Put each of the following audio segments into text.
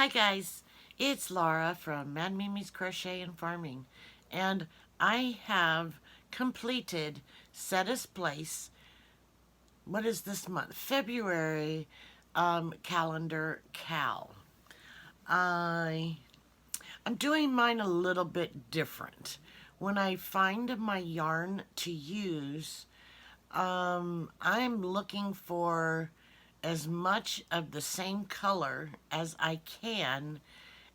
Hi guys, it's Laura from Mad Mimi's Crochet and Farming, and I have completed Setta's Place. What is this month? February calendar Cowl. I I'm doing mine a little bit different. When I find my yarn to use, I'm looking for as much of the same color as I can,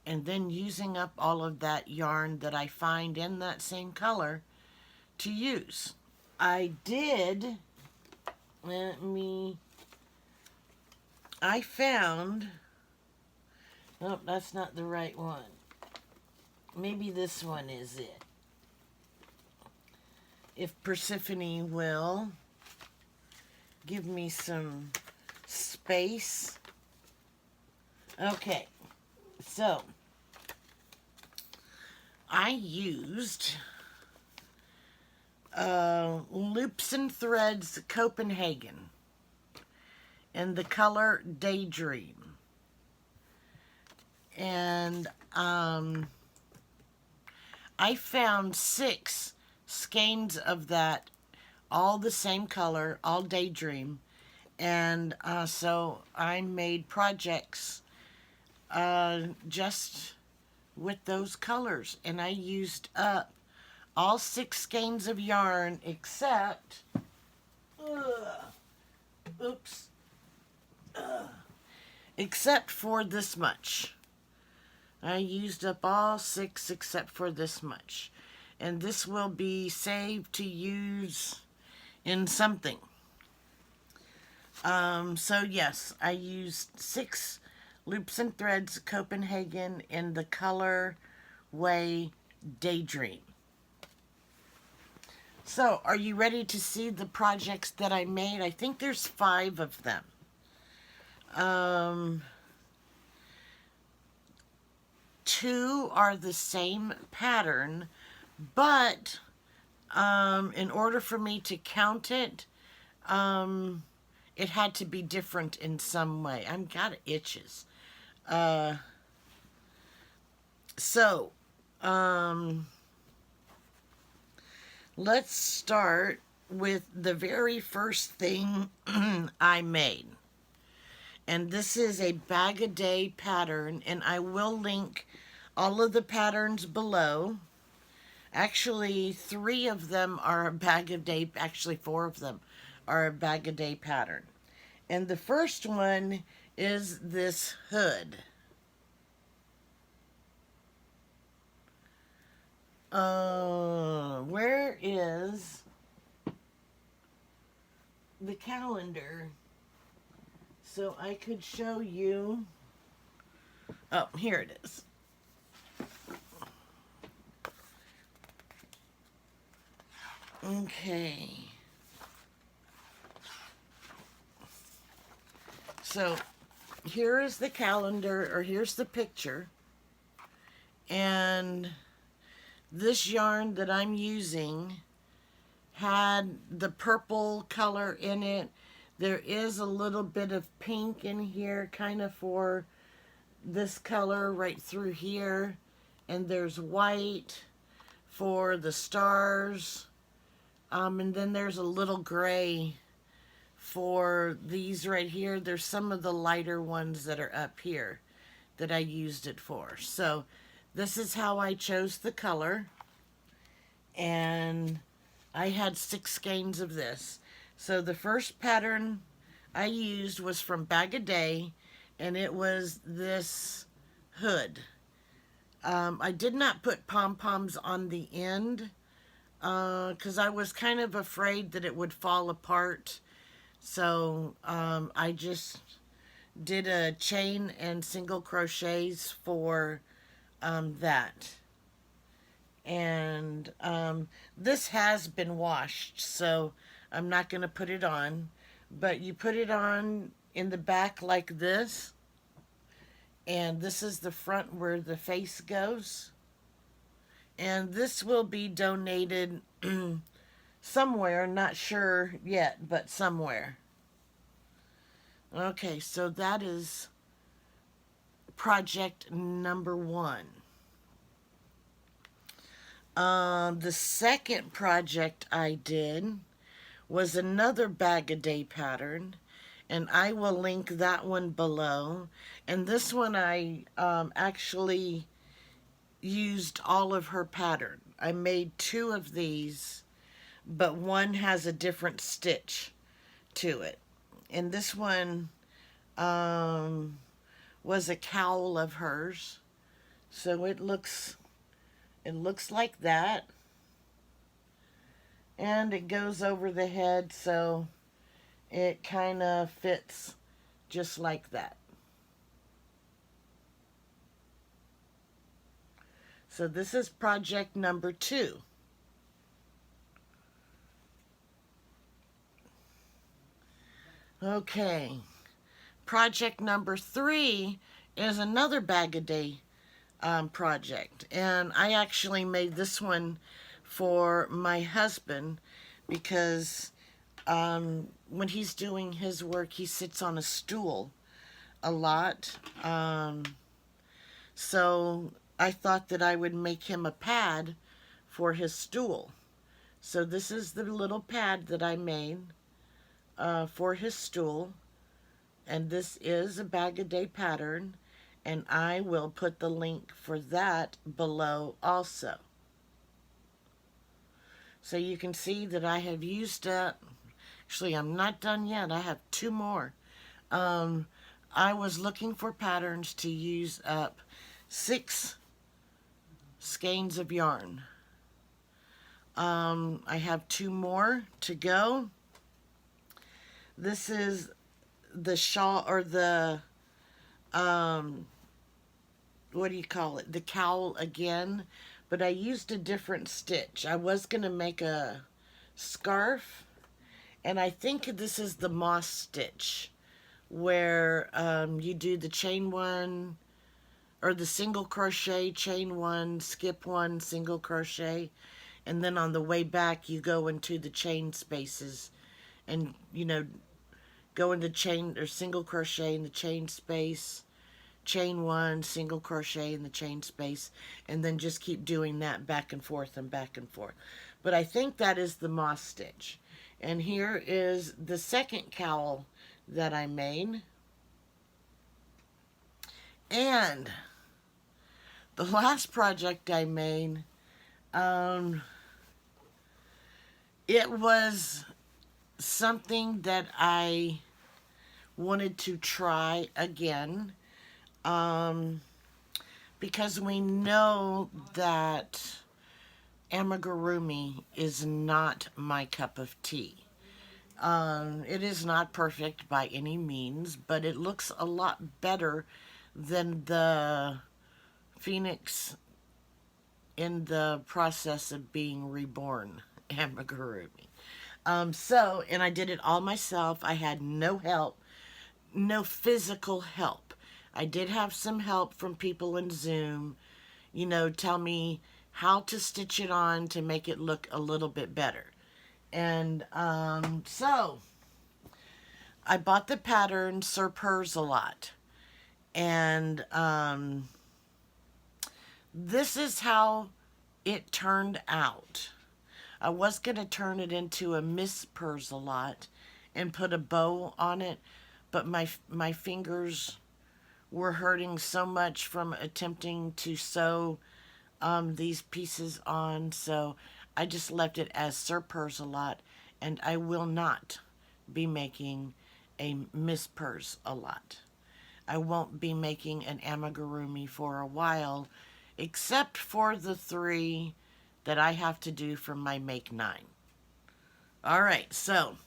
and then using up all of that yarn that I find in that same color to use. I did, I found, oh, that's not the right one. Maybe this one is it. If Persephone will give me some space. Okay, so I used Loops and Threads Copenhagen in the color Daydream. And I found 6 skeins of that, all the same color, all Daydream. And so I made projects just with those colors. And I used up all 6 skeins of yarn except, except for this much. I used up all 6 except for this much. And this will be saved to use in something. So yes, I used 6 Loops and Threads Copenhagen in the color way Daydream. So, are you ready to see the projects that I made? I think there's 5 of them. 2 are the same pattern, but in order for me to count it, it had to be different in some way. I've got itches. Let's start with the very first thing I made. And this is a bag-a-day pattern, and I will link all of the patterns below. Actually, 3 of them are a bag-a-day, actually 4 of them are a bag-a-day pattern. And the first one is this hood. Where is the calendar so I could show you? Oh, here it is. Okay. So here is the calendar, or here's the picture. And this yarn that I'm using had the purple color in it. There is a little bit of pink in here, kind of for this color right through here. And there's white for the stars. And then there's a little gray for these right here. There's some of the lighter ones that are up here that I used it for. So this is how I chose the color. And I had 6 skeins of this. So the first pattern I used was from Bag-A-Day, and it was this hood. I did not put pom-poms on the end because I was kind of afraid that it would fall apart. So I just did a chain and single crochets for that. And this has been washed, so I'm not going to put it on. But you put it on in the back like this. And this is the front where the face goes. And this will be donated somewhere, not sure yet, but somewhere. Okay, so that is project number 1. The second project I did was another Bag-A-Day pattern, and I will link that one below. And this one I actually used all of her pattern. I made 2 of these, but one has a different stitch to it. And this one was a cowl of hers. So it looks like that. And it goes over the head, so it kind of fits just like that. So this is project number 2. Okay, project number 3 is another Bag-A-Day project, and I actually made this one for my husband because when he's doing his work, he sits on a stool a lot. So I thought that I would make him a pad for his stool. So this is the little pad that I made for his stool, and this is a Bag-A-Day pattern, and I will put the link for that below also. So you can see that I have used up, actually I'm not done yet, I have 2 more. I was looking for patterns to use up 6 skeins of yarn. I have 2 more to go. This is the shawl, or the, what do you call it? The cowl again, but I used a different stitch. I was going to make a scarf, and I think this is the moss stitch, where you do the chain 1, or the single crochet, chain 1, skip 1, single crochet, and then on the way back you go into the chain spaces and, you know, go into chain or single crochet in the chain space, chain 1, single crochet in the chain space, and then just keep doing that back and forth and back and forth. But I think that is the moss stitch. And here is the second cowl that I made. And the last project I made, it was something that I wanted to try again, because we know that amigurumi is not my cup of tea. It is not perfect by any means, but it looks a lot better than the phoenix in the process of being reborn amigurumi. And I did it all myself. I had no help, no physical help. I did have some help from people in Zoom, you know, tell me how to stitch it on to make it look a little bit better. And so I bought the pattern Purrsalot, and this is how it turned out. I was going to turn it into a Miss Purrsalot and put a bow on it, but my fingers were hurting so much from attempting to sew these pieces on, so I just left it as Purrsalot, and I will not be making a Miss Purrsalot. I won't be making an amigurumi for a while, except for the 3 that I have to do for my Make 9. All right, so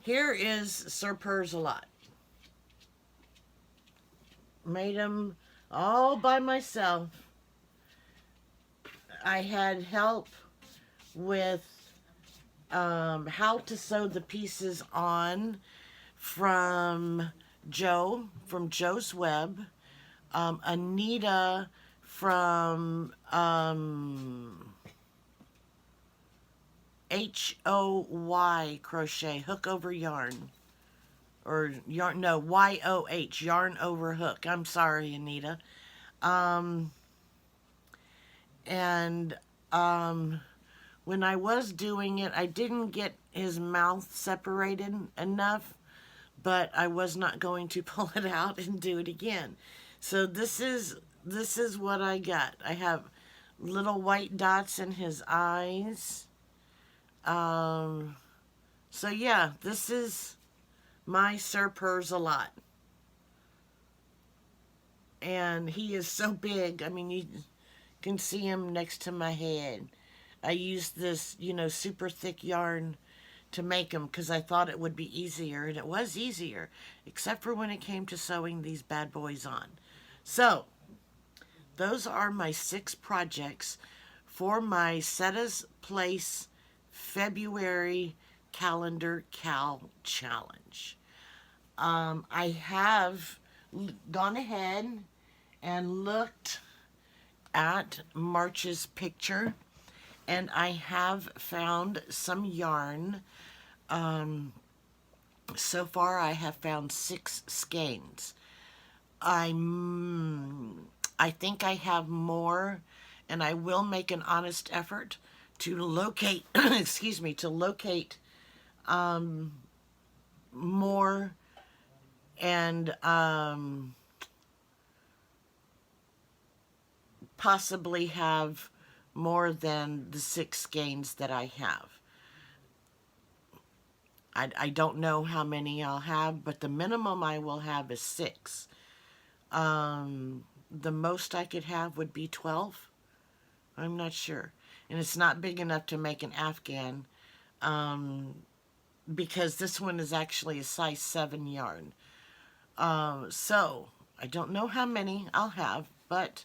here is Purrsalot. Made them all by myself. I had help with how to sew the pieces on from Joe, from Joe's Web, Anita from HOY Crochet, Hook Over Yarn. or yarn, no, YOH, yarn over hook. I'm sorry, Anita. Um, and when I was doing it, I didn't get his mouth separated enough, but I was not going to pull it out and do it again. So this is what I got. I have little white dots in his eyes. So yeah, this is my Sir Purrsalot. And he is so big. I mean, you can see him next to my head. I used this, super thick yarn to make them because I thought it would be easier, and it was easier, except for when it came to sewing these bad boys on. So, those are my 6 projects for my Setta's Place February Calendar Cowl Challenge. I have gone ahead and looked at March's picture, and I have found some yarn. So far I have found 6 skeins. I think I have more, and I will make an honest effort to locate, excuse me, to locate more, and possibly have more than the 6 skeins that I have. I don't know how many I'll have, but the minimum I will have is 6. The most I could have would be 12. I'm not sure. And it's not big enough to make an Afghan, because this one is actually a size 7 yarn. So I don't know how many I'll have, but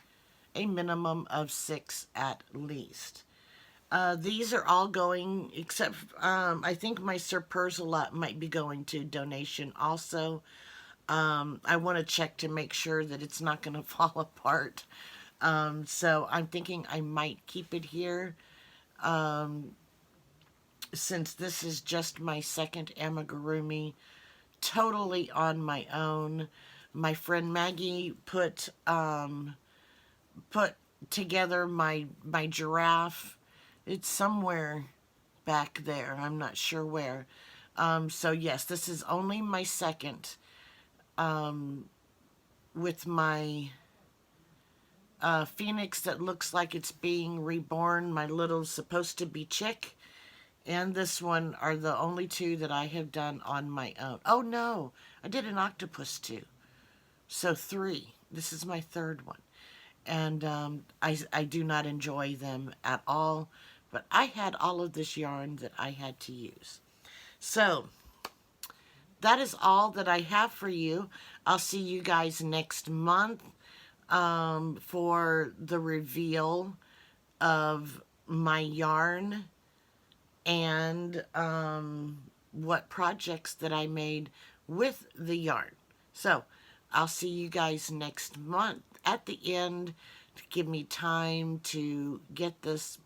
a minimum of 6 at least. These are all going, except I think my Sir Purrsalot might be going to donation also. I want to check to make sure that it's not going to fall apart. So I'm thinking I might keep it here, since this is just my second amigurumi, totally on my own. My friend Maggie put together my giraffe. It's somewhere back there. I'm not sure where. So yes, this is only my second, with my phoenix that looks like it's being reborn, my little supposed to be chick, and this one are the only 2 that I have done on my own. Oh no, I did an octopus too. So 3. This is my 3rd one. And I do not enjoy them at all, but I had all of this yarn that I had to use. So that is all that I have for you. I'll see you guys next month for the reveal of my yarn and what projects that I made with the yarn. So I'll see you guys next month at the end to give me time to get these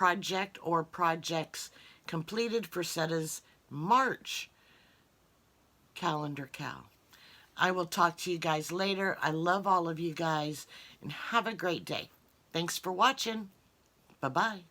projects completed for Setta's March calendar cowl. I will talk to you guys later. I love all of you guys, and have a great day. Thanks for watching. Bye-bye.